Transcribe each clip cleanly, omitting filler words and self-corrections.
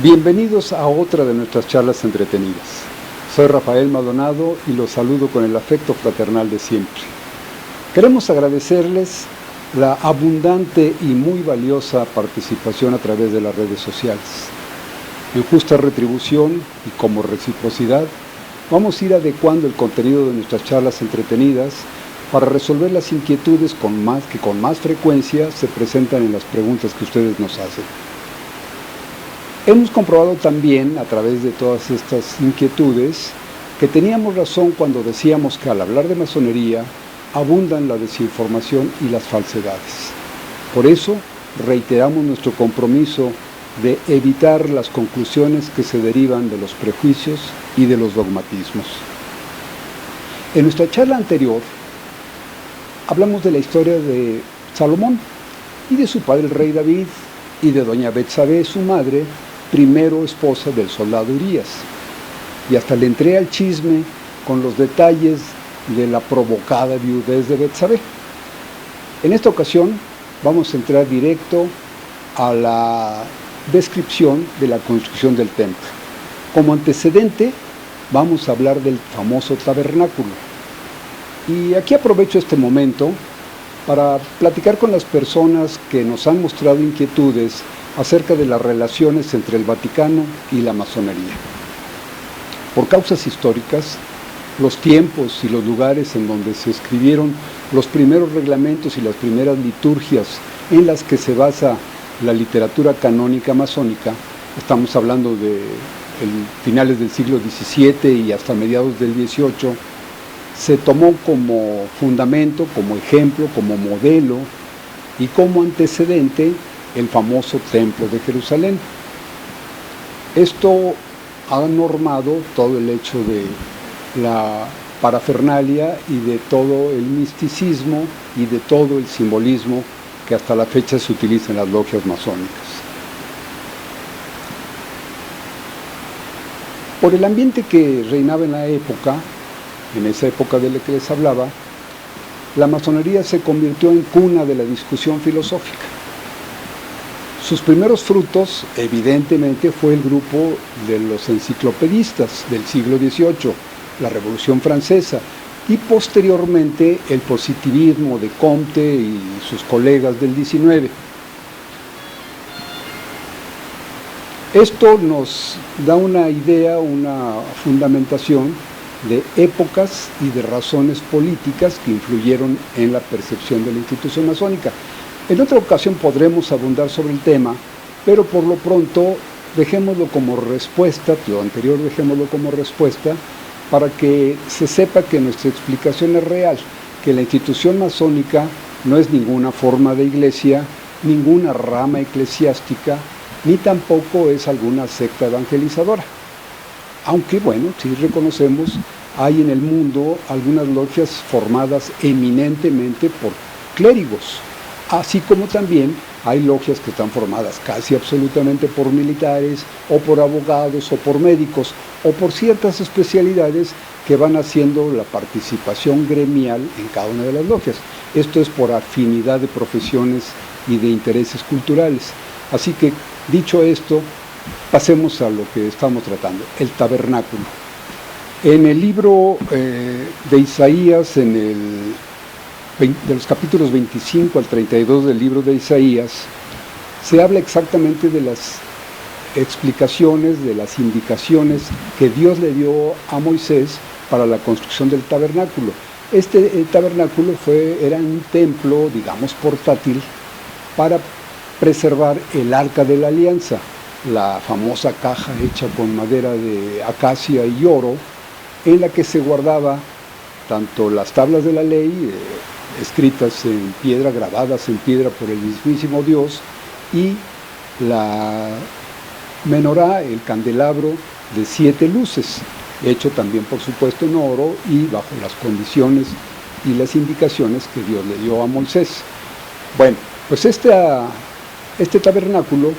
Bienvenidos a otra de nuestras charlas entretenidas. Soy Rafael Maldonado y los saludo con el afecto fraternal de siempre. Queremos agradecerles la abundante y muy valiosa participación a través de las redes sociales. En justa retribución y como reciprocidad, vamos a ir adecuando el contenido de nuestras charlas entretenidas para resolver las inquietudes que con más frecuencia se presentan en las preguntas que ustedes nos hacen. Hemos comprobado también, a través de todas estas inquietudes, que teníamos razón cuando decíamos que al hablar de masonería abundan la desinformación y las falsedades. Por eso, reiteramos nuestro compromiso de evitar las conclusiones que se derivan de los prejuicios y de los dogmatismos. En nuestra charla anterior, hablamos de la historia de Salomón y de su padre el rey David y de doña Betsabé, su madre, primero esposa del soldado Urías. Y hasta le entré al chisme con los detalles de la provocada viudez de Betsabé. En esta ocasión vamos a entrar directo a la descripción de la construcción del templo. Como antecedente vamos a hablar del famoso tabernáculo. Y aquí aprovecho este momento para platicar con las personas que nos han mostrado inquietudes acerca de las relaciones entre el Vaticano y la masonería. Por causas históricas, los tiempos y los lugares en donde se escribieron los primeros reglamentos y las primeras liturgias en las que se basa la literatura canónica masónica, estamos hablando de finales del siglo XVII y hasta mediados del XVIII, se tomó como fundamento, como ejemplo, como modelo y como antecedente el famoso Templo de Jerusalén. Esto ha normado todo el hecho de la parafernalia y de todo el misticismo y de todo el simbolismo que hasta la fecha se utiliza en las logias masónicas. Por el ambiente que reinaba en la época, en esa época de la que les hablaba, la masonería se convirtió en cuna de la discusión filosófica. Sus primeros frutos, evidentemente, fue el grupo de los enciclopedistas del siglo XVIII, la Revolución Francesa, y posteriormente el positivismo de Comte y sus colegas del XIX. Esto nos da una idea, una fundamentación de épocas y de razones políticas que influyeron en la percepción de la institución masónica. En otra ocasión podremos abundar sobre el tema, pero por lo pronto dejémoslo como respuesta, lo anterior dejémoslo como respuesta, para que se sepa que nuestra explicación es real, que la institución masónica no es ninguna forma de iglesia, ninguna rama eclesiástica, ni tampoco es alguna secta evangelizadora. Aunque, bueno, sí reconocemos, hay en el mundo algunas logias formadas eminentemente por clérigos, así como también hay logias que están formadas casi absolutamente por militares, o por abogados, o por médicos, o por ciertas especialidades que van haciendo la participación gremial en cada una de las logias. Esto es por afinidad de profesiones y de intereses culturales. Así que, dicho esto, pasemos a lo que estamos tratando, el tabernáculo. En el libro de Isaías, de los capítulos 25 al 32 del libro de Isaías, se habla exactamente de las explicaciones, de las indicaciones que Dios le dio a Moisés para la construcción del tabernáculo. El tabernáculo era un templo, digamos, portátil, para preservar el Arca de la Alianza, la famosa caja hecha con madera de acacia y oro, en la que se guardaba tanto las tablas de la ley, escritas en piedra, grabadas en piedra por el mismísimo Dios, y la menorá, el candelabro de 7 luces, hecho también por supuesto en oro y bajo las condiciones y las indicaciones que Dios le dio a Moisés. Bueno, pues este tabernáculo,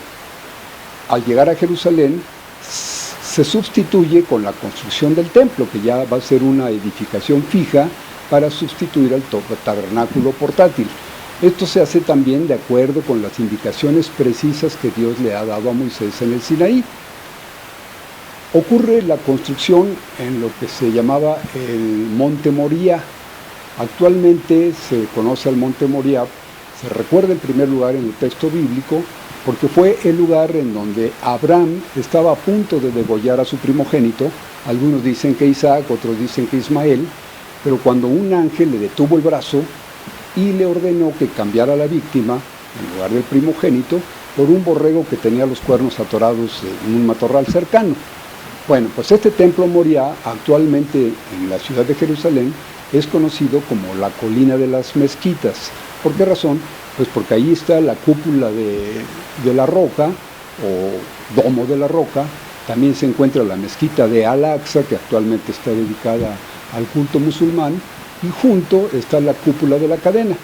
al llegar a Jerusalén, se sustituye con la construcción del templo, que ya va a ser una edificación fija para sustituir al tabernáculo portátil. Esto se hace también de acuerdo con las indicaciones precisas que Dios le ha dado a Moisés en el Sinaí. ocurre la construcción en lo que se llamaba el Monte Moriah. Actualmente se conoce al Monte Moriah, se recuerda en primer lugar en el texto bíblico, porque fue el lugar en donde Abraham estaba a punto de degollar a su primogénito. Algunos dicen que Isaac, otros dicen que Ismael, pero cuando un ángel le detuvo el brazo y le ordenó que cambiara la víctima, en lugar del primogénito, por un borrego que tenía los cuernos atorados en un matorral cercano. Bueno, pues este templo Moriah, actualmente en la ciudad de Jerusalén, es conocido como la colina de las mezquitas. ¿Por qué razón? Pues porque ahí está la cúpula de la roca, o domo de la roca. También se encuentra la mezquita de Al-Aqsa, que actualmente está dedicada al culto musulmán, y junto está la cúpula de la cadena.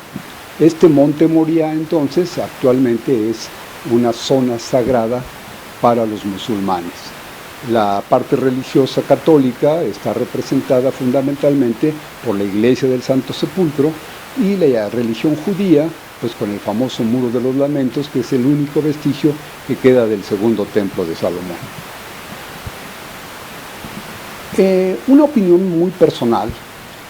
Este monte Moriah, entonces, actualmente es una zona sagrada para los musulmanes. La parte religiosa católica está representada fundamentalmente por la Iglesia del Santo Sepulcro, y la religión judía, pues con el famoso Muro de los Lamentos, que es el único vestigio que queda del segundo templo de Salomón. Una opinión muy personal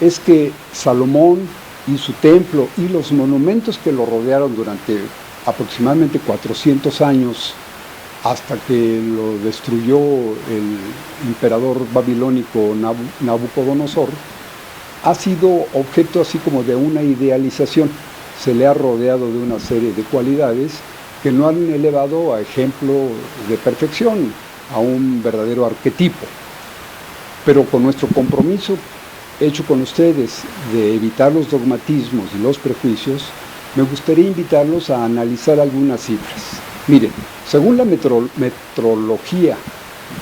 es que Salomón y su templo y los monumentos que lo rodearon durante aproximadamente 400 años, hasta que lo destruyó el emperador babilónico Nabucodonosor, ha sido objeto así como de una idealización. Se le ha rodeado de una serie de cualidades que no han elevado a ejemplo de perfección, a un verdadero arquetipo. Pero con nuestro compromiso hecho con ustedes de evitar los dogmatismos y los prejuicios, me gustaría invitarlos a analizar algunas cifras. Miren, según la metrología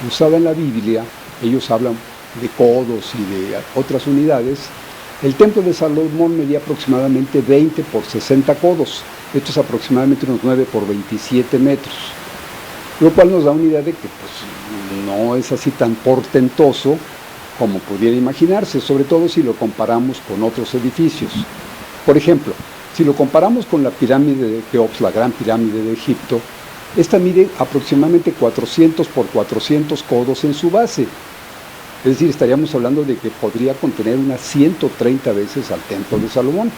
usada en la Biblia, ellos hablan de codos y de otras unidades. El templo de Salomón medía aproximadamente 20 por 60 codos. Esto es aproximadamente unos 9 por 27 metros. Lo cual nos da una idea de que pues, no es así tan portentoso como pudiera imaginarse, sobre todo si lo comparamos con otros edificios. Por ejemplo, si lo comparamos con la pirámide de Keops, la gran pirámide de Egipto, esta mide aproximadamente 400 por 400 codos en su base. Es decir, estaríamos hablando de que podría contener unas 130 veces al templo de Salomón.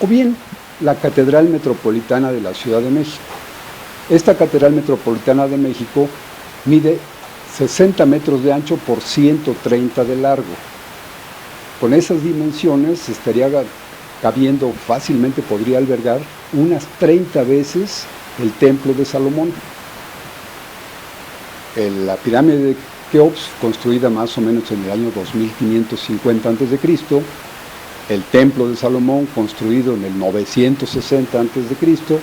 O bien, la Catedral Metropolitana de la Ciudad de México. Esta Catedral Metropolitana de México mide 60 metros de ancho por 130 de largo. Con esas dimensiones estaría cabiendo fácilmente, podría albergar unas 30 veces el templo de Salomón. La pirámide de Keops, construida más o menos en el año 2550 a.C., el templo de Salomón, construido en el 960 a.C.,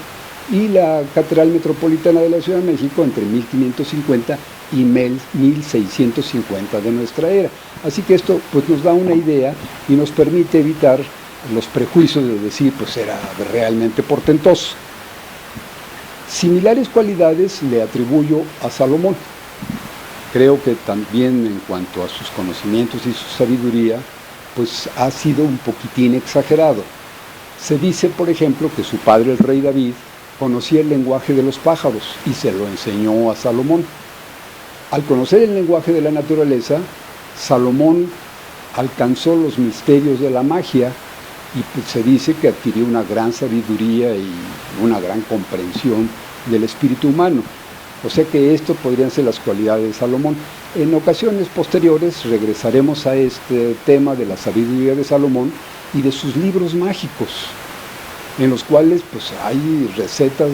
y la Catedral Metropolitana de la Ciudad de México entre 1550 y 1650 de nuestra era. Así que esto pues, nos da una idea y nos permite evitar los prejuicios de decir pues era realmente portentoso. Similares cualidades le atribuyo a Salomón. Creo que también en cuanto a sus conocimientos y su sabiduría, pues ha sido un poquitín exagerado. Se dice, por ejemplo, que su padre, el rey David, conocía el lenguaje de los pájaros y se lo enseñó a Salomón. Al conocer el lenguaje de la naturaleza, Salomón alcanzó los misterios de la magia y pues, se dice que adquirió una gran sabiduría y una gran comprensión del espíritu humano. O sea que esto podrían ser las cualidades de Salomón. En ocasiones posteriores regresaremos a este tema de la sabiduría de Salomón y de sus libros mágicos, en los cuales pues, hay recetas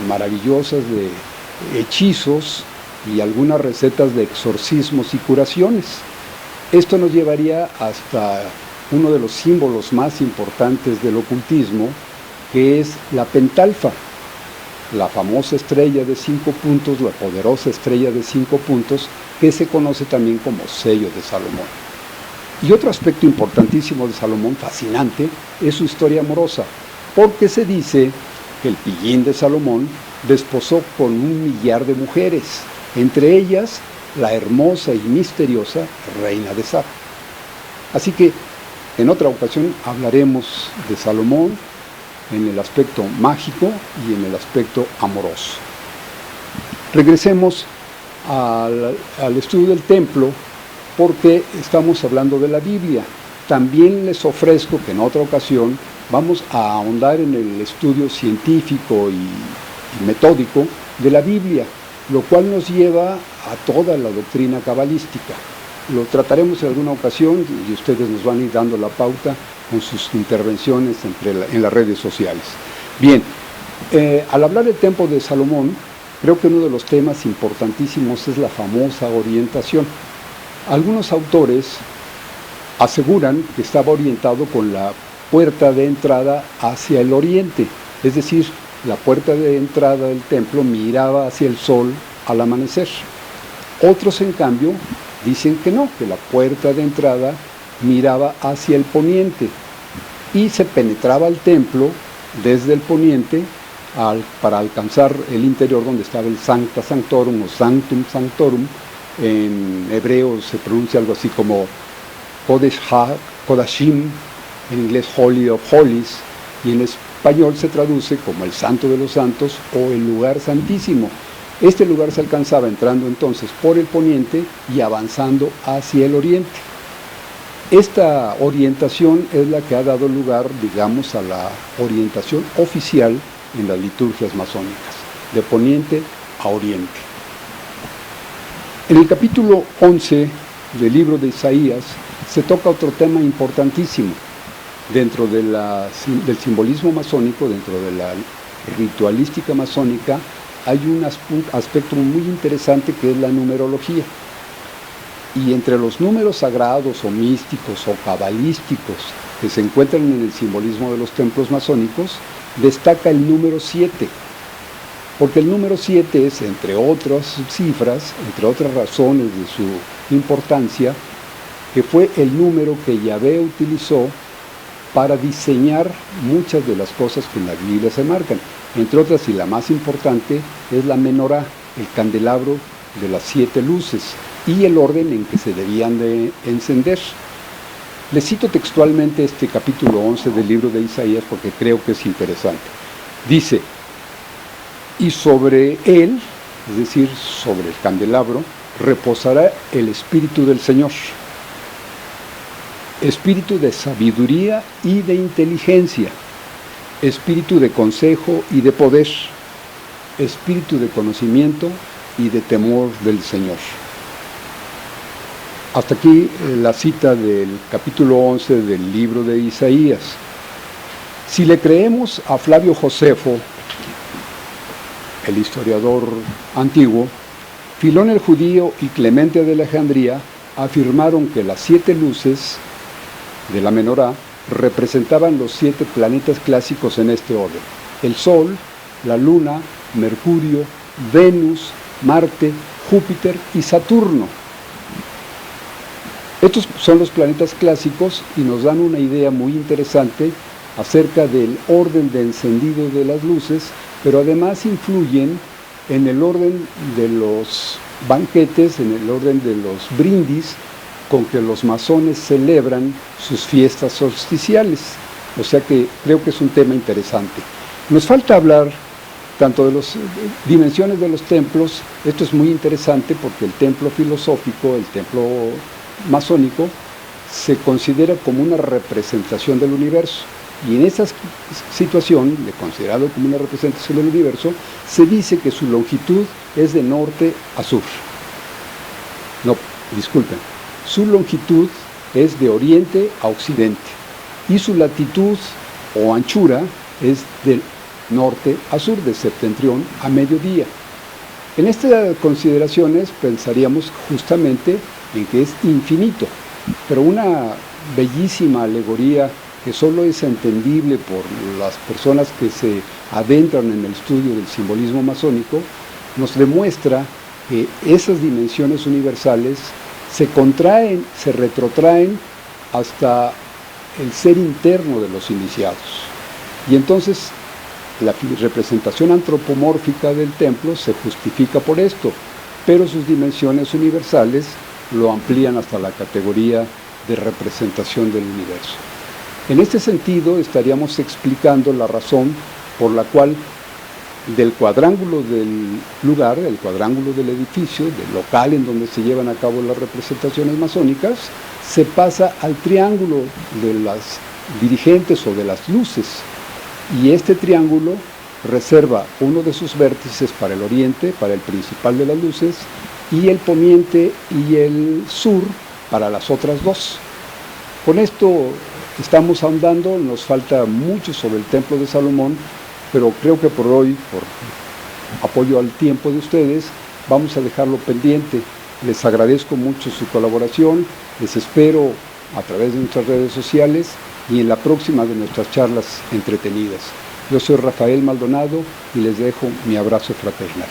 maravillosas de hechizos y algunas recetas de exorcismos y curaciones. Esto nos llevaría hasta uno de los símbolos más importantes del ocultismo, que es la pentalfa, la famosa estrella de 5 puntos, la poderosa estrella de 5 puntos, que se conoce también como sello de Salomón. Y otro aspecto importantísimo de Salomón, fascinante, es su historia amorosa, porque se dice que el pillín de Salomón desposó con 1.000.000 de mujeres, entre ellas la hermosa y misteriosa reina de Saba. Así que en otra ocasión hablaremos de Salomón en el aspecto mágico y en el aspecto amoroso. Regresemos al estudio del templo porque estamos hablando de la Biblia. También les ofrezco que en otra ocasión vamos a ahondar en el estudio científico y metódico de la Biblia, lo cual nos lleva a toda la doctrina cabalística. Lo trataremos en alguna ocasión y ustedes nos van a ir dando la pauta con sus intervenciones en las redes sociales. Bien, al hablar del templo de Salomón, creo que uno de los temas importantísimos es la famosa orientación. Algunos autores aseguran que estaba orientado con la puerta de entrada hacia el oriente, es decir, la puerta de entrada del templo miraba hacia el sol al amanecer. Otros, en cambio, dicen que no, que la puerta de entrada miraba hacia el poniente y se penetraba al templo desde el poniente para alcanzar el interior donde estaba el Sancta Sanctorum o Sanctum Sanctorum. En hebreo se pronuncia algo así como Kodesh HaKodashim, en inglés Holy of Holies, y en español se traduce como el Santo de los Santos o el lugar santísimo. Este lugar se alcanzaba entrando entonces por el poniente y avanzando hacia el oriente. Esta orientación es la que ha dado lugar, digamos, a la orientación oficial en las liturgias masónicas, de poniente a oriente. En el capítulo 11 del libro de Isaías se toca otro tema importantísimo. Dentro del simbolismo masónico, dentro de la ritualística masónica, hay un aspecto muy interesante que es la numerología. Y entre los números sagrados o místicos o cabalísticos que se encuentran en el simbolismo de los templos masónicos, destaca el número 7. Porque el número 7 es, entre otras cifras, entre otras razones de su importancia, que fue el número que Yahvé utilizó para diseñar muchas de las cosas que en la Biblia se marcan. Entre otras, y la más importante, es la menorá, el candelabro de las 7 luces, y el orden en que se debían de encender. Les cito textualmente este capítulo 11 del libro de Isaías porque creo que es interesante. Dice: y sobre él, es decir, sobre el candelabro, reposará el Espíritu del Señor. Espíritu de sabiduría y de inteligencia, espíritu de consejo y de poder, espíritu de conocimiento y de temor del Señor. Hasta aquí la cita del capítulo 11 del libro de Isaías. Si le creemos a Flavio Josefo, el historiador antiguo, Filón el judío y Clemente de Alejandría afirmaron que las 7 luces de la menorá representaban los 7 planetas clásicos en este orden: el Sol, la Luna, Mercurio, Venus, Marte, Júpiter y Saturno. Estos son los planetas clásicos y nos dan una idea muy interesante acerca del orden de encendido de las luces, pero además influyen en el orden de los banquetes, en el orden de los brindis con que los masones celebran sus fiestas solsticiales. O sea que creo que es un tema interesante. Nos falta hablar tanto de las dimensiones de los templos. Esto es muy interesante porque el templo filosófico, el templo masónico, se considera como una representación del universo. Y en esa situación, de considerado como una representación del universo, se dice que su longitud es de norte a sur. No, disculpen. Su longitud es de oriente a occidente y su latitud o anchura es de norte a sur, de septentrión a mediodía. En estas consideraciones pensaríamos justamente en que es infinito, pero una bellísima alegoría que solo es entendible por las personas que se adentran en el estudio del simbolismo masónico, nos demuestra que esas dimensiones universales se contraen, se retrotraen hasta el ser interno de los iniciados. Y entonces la representación antropomórfica del templo se justifica por esto, pero sus dimensiones universales lo amplían hasta la categoría de representación del universo. En este sentido, estaríamos explicando la razón por la cual del cuadrángulo del lugar, el cuadrángulo del edificio, del local en donde se llevan a cabo las representaciones masónicas, se pasa al triángulo de las dirigentes o de las luces, y este triángulo reserva uno de sus vértices para el oriente, para el principal de las luces, y el poniente y el sur para las otras dos. Con esto estamos ahondando, nos falta mucho sobre el Templo de Salomón, pero creo que por hoy, por apoyo al tiempo de ustedes, vamos a dejarlo pendiente. Les agradezco mucho su colaboración, les espero a través de nuestras redes sociales y en la próxima de nuestras charlas entretenidas. Yo soy Rafael Maldonado y les dejo mi abrazo fraternal.